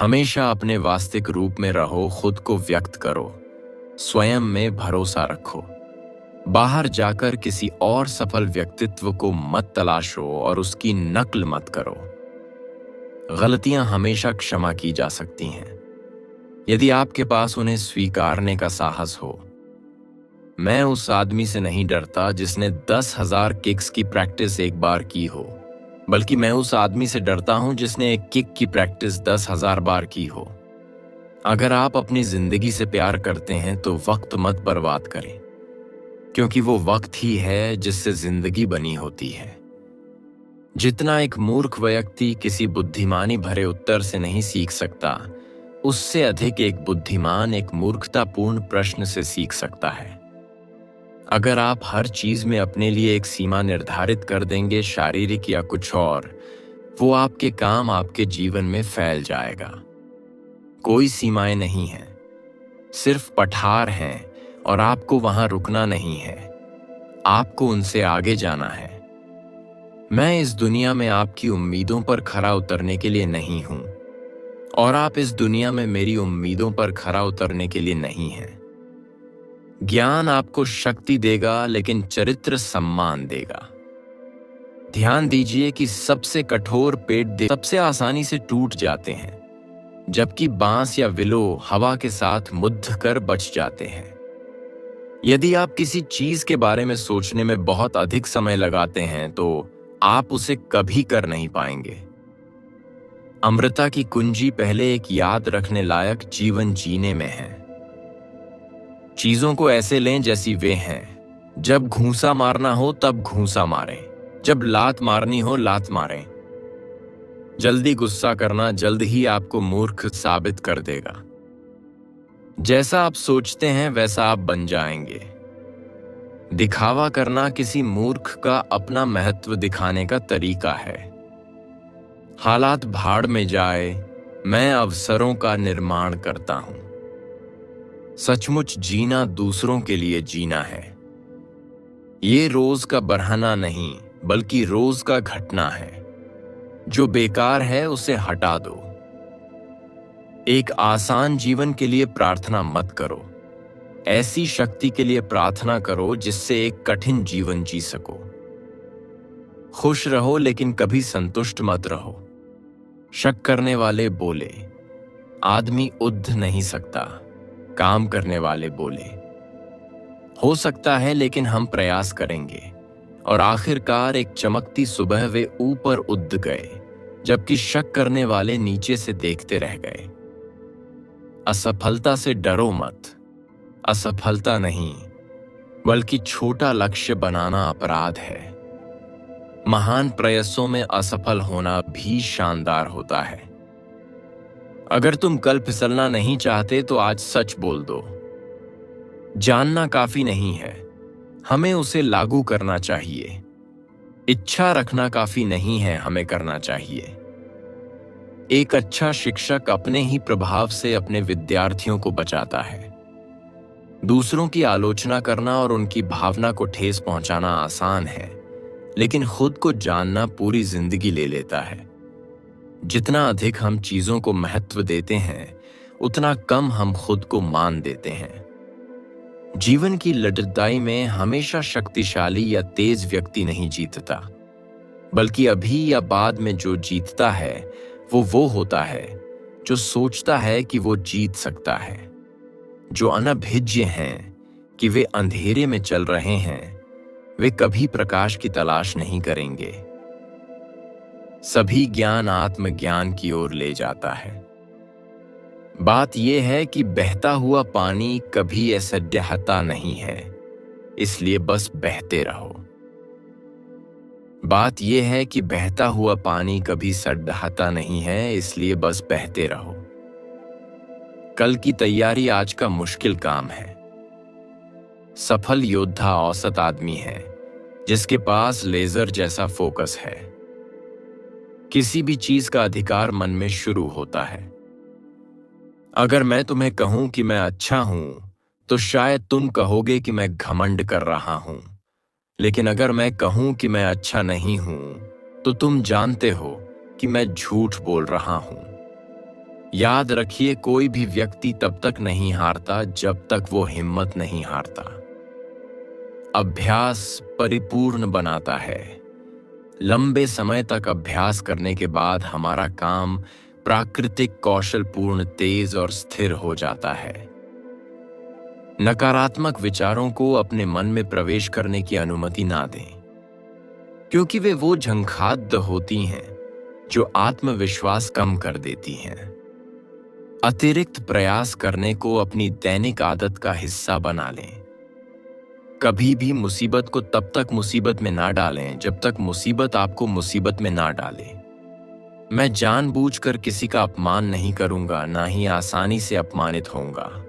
हमेशा अपने वास्तविक रूप में रहो, खुद को व्यक्त करो, स्वयं में भरोसा रखो। बाहर जाकर किसी और सफल व्यक्तित्व को मत तलाशो और उसकी नकल मत करो। गलतियां हमेशा क्षमा की जा सकती हैं, यदि आपके पास उन्हें स्वीकारने का साहस हो। मैं उस आदमी से नहीं डरता जिसने 10,000 किक्स की प्रैक्टिस एक बार की हो, बल्कि मैं उस आदमी से डरता हूं जिसने एक किक की प्रैक्टिस 10,000 बार की हो। अगर आप अपनी जिंदगी से प्यार करते हैं तो वक्त मत बर्बाद करें, क्योंकि वो वक्त ही है जिससे जिंदगी बनी होती है। जितना एक मूर्ख व्यक्ति किसी बुद्धिमानी भरे उत्तर से नहीं सीख सकता, उससे अधिक एक बुद्धिमान एक मूर्खतापूर्ण प्रश्न से सीख सकता है। अगर आप हर चीज में अपने लिए एक सीमा निर्धारित कर देंगे, शारीरिक या कुछ और, वो आपके काम आपके जीवन में फैल जाएगा। कोई सीमाएं नहीं हैं, सिर्फ पठार हैं और आपको वहां रुकना नहीं है, आपको उनसे आगे जाना है। मैं इस दुनिया में आपकी उम्मीदों पर खरा उतरने के लिए नहीं हूं और आप इस दुनिया में मेरी उम्मीदों पर खरा उतरने के लिए नहीं हैं। ज्ञान आपको शक्ति देगा, लेकिन चरित्र सम्मान देगा। ध्यान दीजिए कि सबसे कठोर पेड़ सबसे आसानी से टूट जाते हैं, जबकि बांस या विलो हवा के साथ मुद्द कर बच जाते हैं। यदि आप किसी चीज के बारे में सोचने में बहुत अधिक समय लगाते हैं तो आप उसे कभी कर नहीं पाएंगे। अमृता की कुंजी पहले एक याद रखने लायक जीवन जीने में है। चीजों को ऐसे लें जैसी वे हैं। जब घूंसा मारना हो तब घूंसा मारें, जब लात मारनी हो लात मारें। जल्दी गुस्सा करना जल्द ही आपको मूर्ख साबित कर देगा। जैसा आप सोचते हैं वैसा आप बन जाएंगे। दिखावा करना किसी मूर्ख का अपना महत्व दिखाने का तरीका है। हालात भाड़ में जाए, मैं अवसरों का निर्माण करता हूं। सचमुच जीना दूसरों के लिए जीना है। ये रोज का बहाना नहीं, बल्कि रोज का घटना है। जो बेकार है उसे हटा दो। एक आसान जीवन के लिए प्रार्थना मत करो, ऐसी शक्ति के लिए प्रार्थना करो जिससे एक कठिन जीवन जी सको। खुश रहो लेकिन कभी संतुष्ट मत रहो। शक करने वाले बोले, आदमी उद्ध नहीं सकता। काम करने वाले बोले, हो सकता है लेकिन हम प्रयास करेंगे। और आखिरकार एक चमकती सुबह वे ऊपर उड़ गए, जबकि शक करने वाले नीचे से देखते रह गए। असफलता से डरो मत। असफलता नहीं, बल्कि छोटा लक्ष्य बनाना अपराध है। महान प्रयासों में असफल होना भी शानदार होता है। अगर तुम कल फिसलना नहीं चाहते तो आज सच बोल दो। जानना काफी नहीं है, हमें उसे लागू करना चाहिए। इच्छा रखना काफी नहीं है, हमें करना चाहिए। एक अच्छा शिक्षक अपने ही प्रभाव से अपने विद्यार्थियों को बचाता है। दूसरों की आलोचना करना और उनकी भावना को ठेस पहुंचाना आसान है, लेकिन खुद को जानना पूरी जिंदगी ले लेता है। जितना अधिक हम चीजों को महत्व देते हैं, उतना कम हम खुद को मान देते हैं। जीवन की लड़ाई में हमेशा शक्तिशाली या तेज व्यक्ति नहीं जीतता, बल्कि अभी या बाद में जो जीतता है वो होता है जो सोचता है कि वो जीत सकता है। जो अनभिज्ञ हैं कि वे अंधेरे में चल रहे हैं, वे कभी प्रकाश की तलाश नहीं करेंगे। सभी ज्ञान आत्मज्ञान की ओर ले जाता है। बात यह है कि बहता हुआ पानी कभी असड्डहता नहीं है, इसलिए बस बहते रहो। बात यह है कि बहता हुआ पानी कभी सड्डहता नहीं है, इसलिए बस बहते रहो। कल की तैयारी आज का मुश्किल काम है। सफल योद्धा औसत आदमी है जिसके पास लेजर जैसा फोकस है। किसी भी चीज का अधिकार मन में शुरू होता है। अगर मैं तुम्हें कहूं कि मैं अच्छा हूं, तो शायद तुम कहोगे कि मैं घमंड कर रहा हूं। लेकिन अगर मैं कहूं कि मैं अच्छा नहीं हूं, तो तुम जानते हो कि मैं झूठ बोल रहा हूं। याद रखिए, कोई भी व्यक्ति तब तक नहीं हारता जब तक वो हिम्मत नहीं हारता। अभ्यास परिपूर्ण बनाता है। लंबे समय तक अभ्यास करने के बाद हमारा काम प्राकृतिक कौशलपूर्ण, तेज और स्थिर हो जाता है। नकारात्मक विचारों को अपने मन में प्रवेश करने की अनुमति ना दें, क्योंकि वे वो झंखाद्य होती हैं जो आत्मविश्वास कम कर देती हैं। अतिरिक्त प्रयास करने को अपनी दैनिक आदत का हिस्सा बना लें। कभी भी मुसीबत को तब तक मुसीबत में ना डालें जब तक मुसीबत आपको मुसीबत में ना डाले। मैं जानबूझकर किसी का अपमान नहीं करूंगा, ना ही आसानी से अपमानित होऊंगा।